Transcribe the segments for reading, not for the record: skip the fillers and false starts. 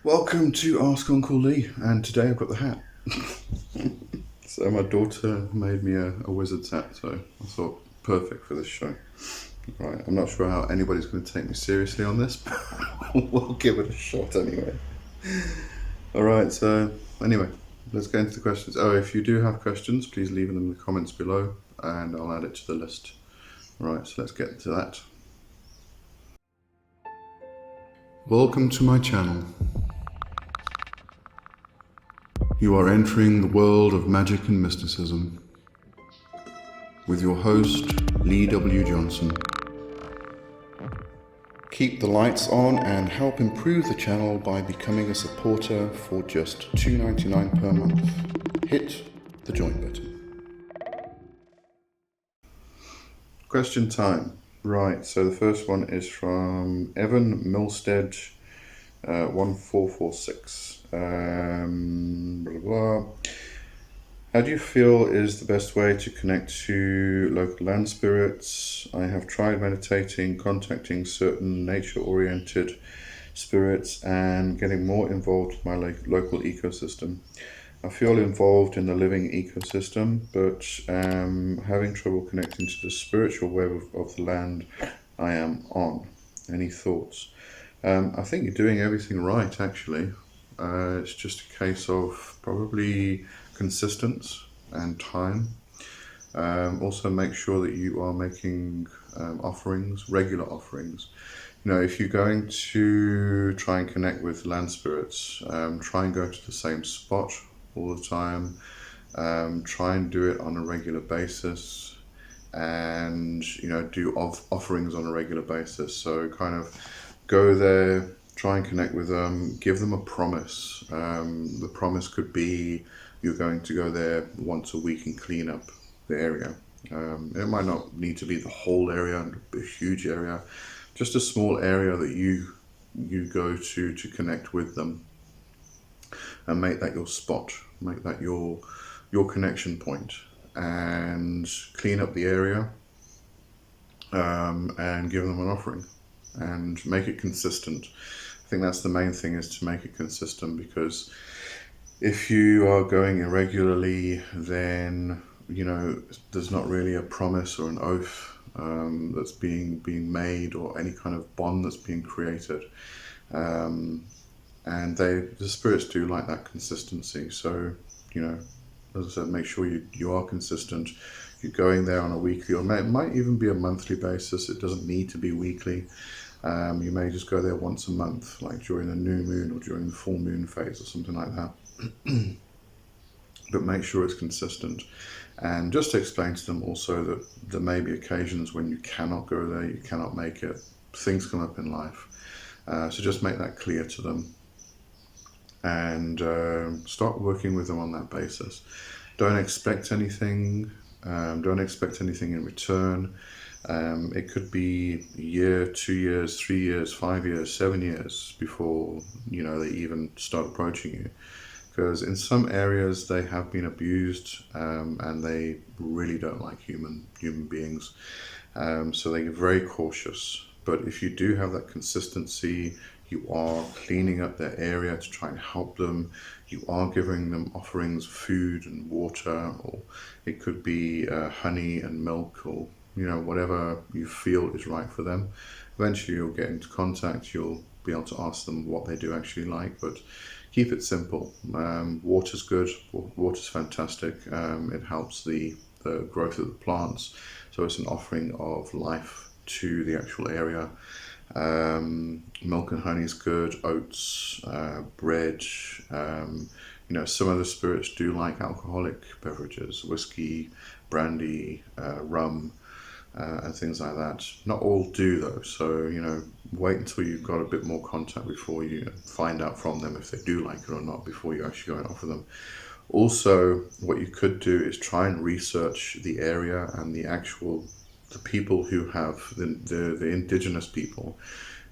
Welcome to Ask Uncle Lee, and today I've got the hat. So my daughter made me a wizard's hat, so I thought perfect for this show. Right, I'm not sure how anybody's going to take me seriously on this, but we'll give it a shot anyway. Alright, so anyway, let's get into the questions. Oh, if you do have questions, please leave them in the comments below, and I'll add it to the list. Alright, so let's get to that. Welcome to my channel. You are entering the world of magic and mysticism with your host, Lee W. Johnson. Keep the lights on and help improve the channel by becoming a supporter for just $2.99 per month. Hit the join button. Question time. Right, so the first one is from Evan Milstead, 1446. Blah, blah. How do you feel is the best way to connect to local land spirits? I have tried meditating, contacting certain nature-oriented spirits, and getting more involved with my local ecosystem. I feel involved in the living ecosystem, but having trouble connecting to the spiritual web of the land I am on. Any thoughts? I think you're doing everything right, actually. It's just a case of probably consistency and time. Also make sure that you are making offerings, regular offerings. You know, if you're going to try and connect with land spirits, try and go to the same spot all the time. Try and do it on a regular basis, and do offerings on a regular basis. So kind of go there, try and connect with them, give them a promise. The promise could be you're going to go there once a week and clean up the area. It might not need to be the whole area, a huge area, just a small area that you go to connect with them, and make that your spot, make that your connection point, and clean up the area, and give them an offering, and make it consistent. I think that's the main thing, is to make it consistent, because if you are going irregularly, then there's not really a promise or an oath that's being made, or any kind of bond that's being created. And the spirits do like that consistency. So as I said, make sure you are consistent. You're going there on a weekly, or it might even be a monthly basis. It doesn't need to be weekly. You may just go there once a month, like during the new moon or during the full moon phase or something like that. But make sure it's consistent. And just to explain to them also that there may be occasions when you cannot go there, you cannot make it. Things come up in life. So just make that clear to them, and start working with them on that basis. Don't expect anything. Don't expect anything in return. It could be a year, 2 years, 3 years, 5 years, 7 years before they even start approaching you, because in some areas they have been abused, and they really don't like human beings, so they get very cautious. But if you do have that consistency, you are cleaning up their area to try and help them, you are giving them offerings, food and water, or it could be honey and milk, or whatever you feel is right for them. Eventually you'll get into contact, you'll be able to ask them what they do actually like, but keep it simple. Water's good, water's fantastic. It helps the growth of the plants, so it's an offering of life to the actual area. Milk and honey is good, oats, bread. Some of the spirits do like alcoholic beverages, whiskey, brandy, rum, and things like that. Not all do though, so wait until you've got a bit more contact before you find out from them if they do like it or not, before you actually go and offer them. Also, what you could do is try and research the area and the people who have, the indigenous people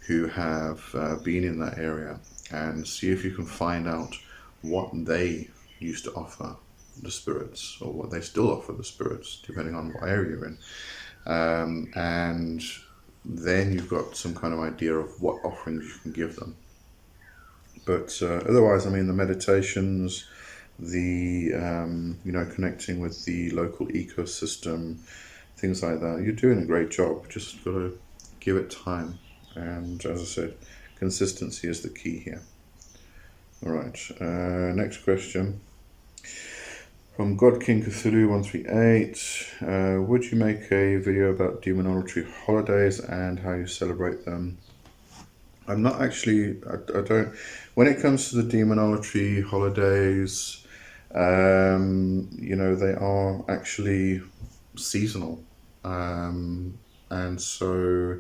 who have been in that area, and see if you can find out what they used to offer the spirits, or what they still offer the spirits, depending on what area you're in. And then you've got some kind of idea of what offerings you can give them. But otherwise, I mean, the meditations, the connecting with the local ecosystem, things like that, you're doing a great job. Just got to give it time. And as I said, consistency is the key here. All right, next question. From God King Cthulhu 138, would you make a video about Demonolatry holidays and how you celebrate them? I'm not actually, I don't, when it comes to the Demonolatry holidays, they are actually seasonal. And so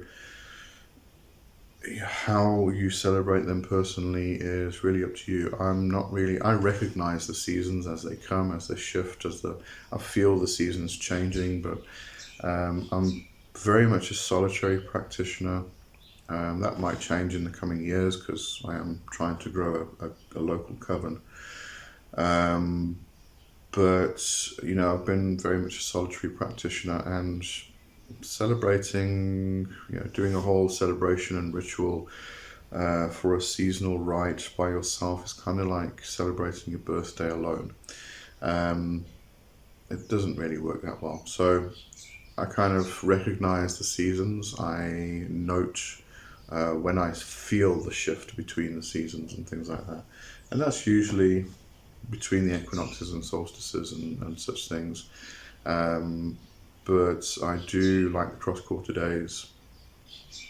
how you celebrate them personally is really up to you. I recognize the seasons as they come, as they shift, I feel the seasons changing, but I'm very much a solitary practitioner. That might change in the coming years because I am trying to grow a local coven. But, I've been very much a solitary practitioner, and celebrating, doing a whole celebration and ritual for a seasonal rite by yourself is kind of like celebrating your birthday alone. It doesn't really work that well. So I kind of recognize the seasons. I note when I feel the shift between the seasons and things like that. And that's usually between the equinoxes and solstices and such things. But I do like the cross-quarter days,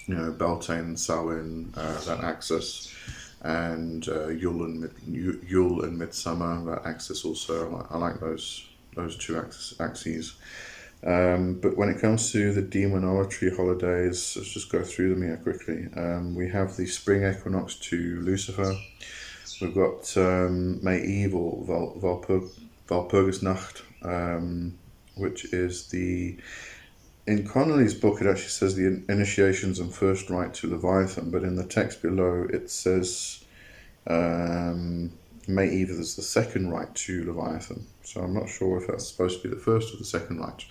Beltane and Samhain, that axis, and Yule and Midsummer, that axis also. I like those two axes. But when it comes to the Demonolatry holidays, let's just go through them here quickly. We have the spring equinox to Lucifer. We've got May Eve or Walpurgisnacht, which is in Connolly's book it actually says the initiations and first rite to Leviathan, but in the text below it says May Eve is the second rite to Leviathan. So I'm not sure if that's supposed to be the first or the second rite.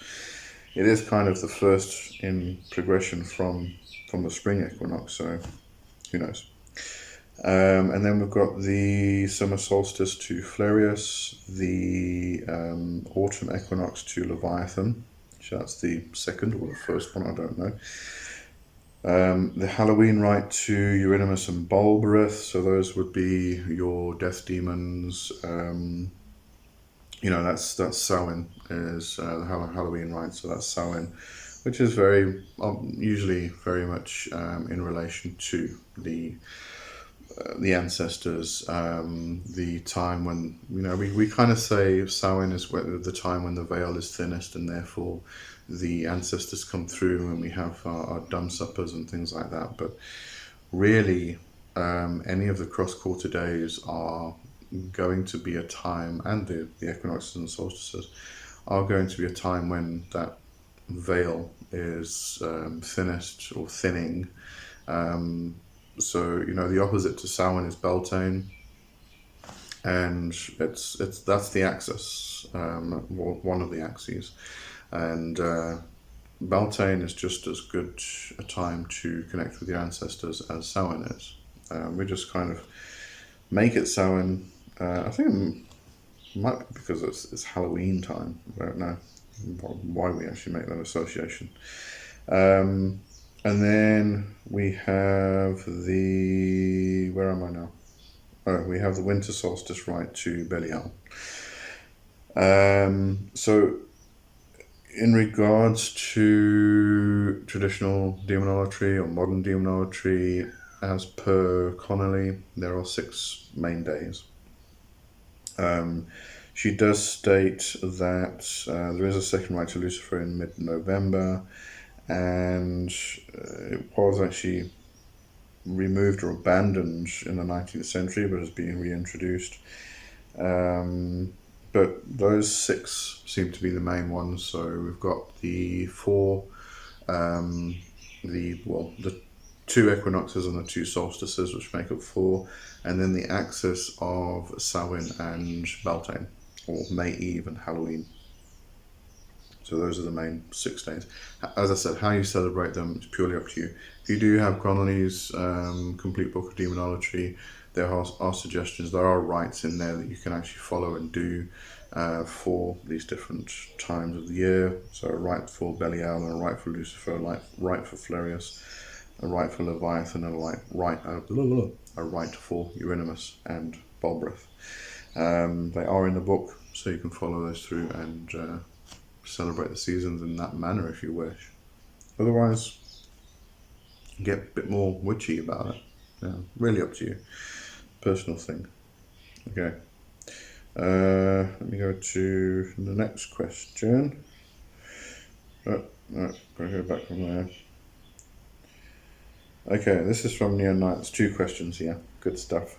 It is kind of the first in progression from the spring equinox, so who knows. And then we've got the summer solstice to Flareus, the autumn equinox to Leviathan, so that's the second or the first one, I don't know. The Halloween rite to Eurynomus and Bulberith, so those would be your death demons. That's Samhain is the Halloween rite, so that's Samhain, which is very usually very much in relation to the ancestors, the time when, we kind of say Samhain is the time when the veil is thinnest, and therefore the ancestors come through and we have our dumb suppers and things like that. But really, any of the cross-quarter days are going to be a time, and the equinoxes and solstices are going to be a time when that veil is thinnest or thinning. So the opposite to Samhain is Beltane, and that's the axis, one of the axes, and Beltane is just as good a time to connect with your ancestors as Samhain is. We just kind of make it Samhain. I think it might be because it's Halloween time. I don't know why we actually make that association. And then we have where am I now? Oh, we have the winter solstice rite to Belial. So in regards to traditional demonolatry or modern demonolatry, as per Connolly, there are 6 main days. She does state that there is a second rite to Lucifer in mid-November, and it was actually removed or abandoned in the 19th century, but is being reintroduced. But those 6 seem to be the main ones. So we've got the 4, the 2 equinoxes and the 2 solstices, which make up 4, and then the axis of Samhain and Beltane, or May Eve and Halloween. So those are the main 6 days. As I said, how you celebrate them is purely up to you. If you do have Connolly's complete book of demonolatry, there are suggestions, there are rites in there that you can actually follow and do for these different times of the year. So a rite for Belial, and a rite for Lucifer, a rite for Flerius, a rite for Leviathan, and a rite for Eurynomus and Bolbreth. They are in the book, so you can follow those through and celebrate the seasons in that manner if you wish. Otherwise, get a bit more witchy about it. Yeah, really up to you. Personal thing. Okay. Let me go to the next question. Gotta go back from there. Okay, this is from Neon Knights. 2 questions here. Good stuff.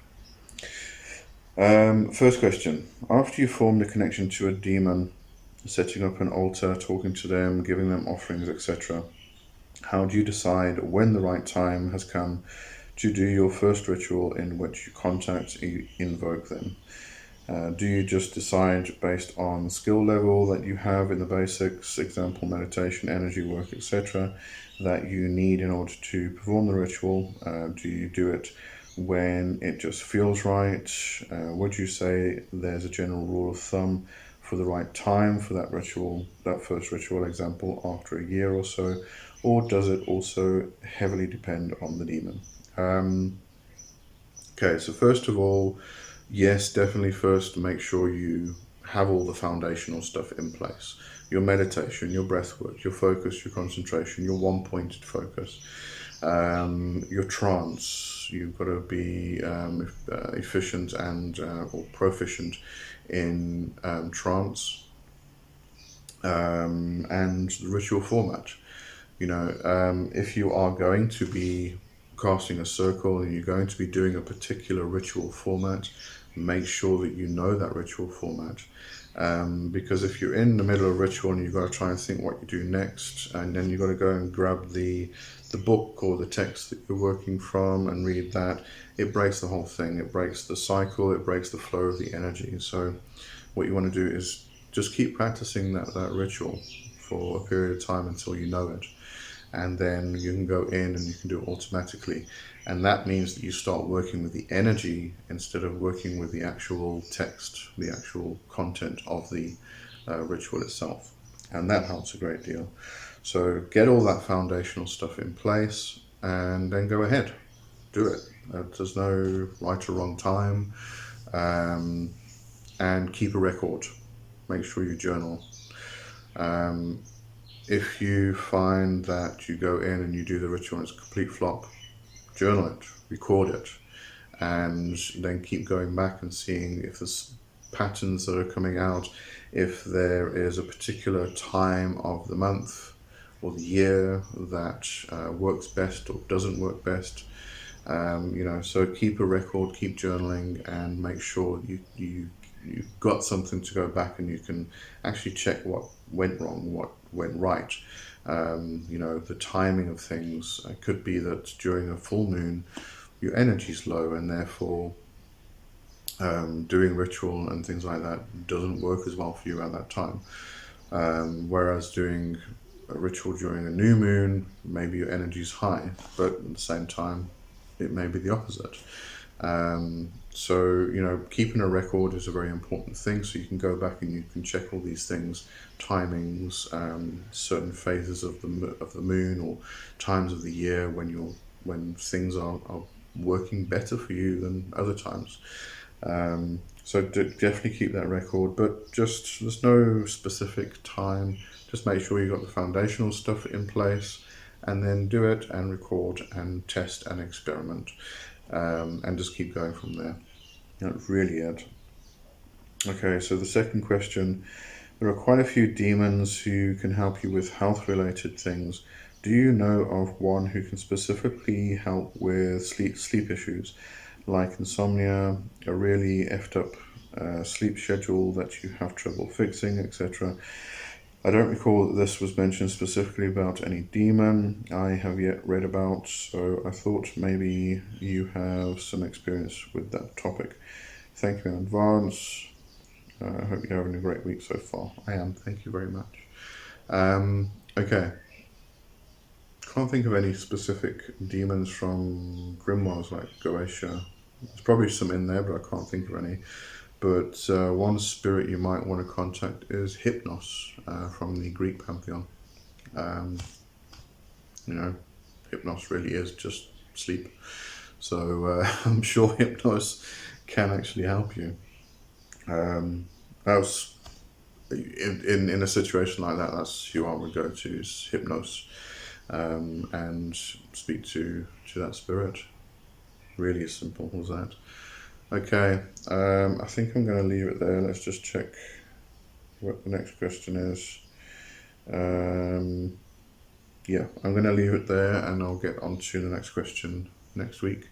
First question. After you formed a connection to a demon, setting up an altar, talking to them, giving them offerings, etc., how do you decide when the right time has come to do your first ritual in which you contact, invoke them? Do you just decide based on skill level that you have in the basics, example, meditation, energy work, etc., that you need in order to perform the ritual? Do you do it when it just feels right? Would you say there's a general rule of thumb for the right time for that ritual, that first ritual example, after a year or so? Or does it also heavily depend on the demon? Okay, so first of all, yes, definitely first make sure you have all the foundational stuff in place. Your meditation, your breath work, your focus, your concentration, your one-pointed focus, your trance. You've got to be efficient and or proficient in trance and the ritual format. You know, if you are going to be casting a circle and you're going to be doing a particular ritual format, make sure that you know that ritual format. Because if you're in the middle of a ritual and you've got to try and think what you do next, and then you've got to go and grab the book or the text that you're working from and read that, it breaks the whole thing. It breaks the cycle, it breaks the flow of the energy. So what you want to do is just keep practicing that ritual for a period of time until you know it. And then you can go in and you can do it automatically. And that means that you start working with the energy instead of working with the actual text, the actual content of the ritual itself. And that helps a great deal. So get all that foundational stuff in place and then go ahead. Do it. There's no right or wrong time. And keep a record. Make sure you journal. If you find that you go in and you do the ritual and it's a complete flop, journal it, record it, and then keep going back and seeing if there's patterns that are coming out, if there is a particular time of the month or the year that works best or doesn't work best. So keep a record, keep journaling, and make sure you've got something to go back and you can actually check what went wrong, what went right. The timing of things. It could be that during a full moon your energy's low and therefore doing ritual and things like that doesn't work as well for you at that time. Whereas doing a ritual during a new moon, maybe your energy's high, but at the same time it may be the opposite. Keeping a record is a very important thing, so you can go back and you can check all these things, timings, certain phases of the moon or times of the year when things are working better for you than other times. Definitely keep that record, but there's no specific time. Just make sure you've got the foundational stuff in place, and then do it and record and test and experiment. And just keep going from there. Really Ed. Okay, so the second question. There are quite a few demons who can help you with health-related things. Do you know of one who can specifically help with sleep issues, like insomnia, a really effed up sleep schedule that you have trouble fixing, etc.? I don't recall that this was mentioned specifically about any demon I have yet read about, so I thought maybe you have some experience with that topic. Thank you in advance. I hope you're having a great week so far. I am, thank you very much. Okay. Can't think of any specific demons from grimoires like Goetia There's probably some in there, but I can't think of any. But one spirit you might want to contact is Hypnos from the Greek pantheon. You know, Hypnos really is just sleep. So I'm sure Hypnos can actually help you. That was in a situation like that. That's who I would go to, is Hypnos, and speak to that spirit. Really as simple as that. Okay, I think I'm going to leave it there. Let's just check what the next question is. Yeah, I'm going to leave it there, and I'll get on to the next question next week.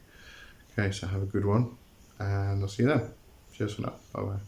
Okay, so have a good one, and I'll see you then. Cheers for now. Bye bye.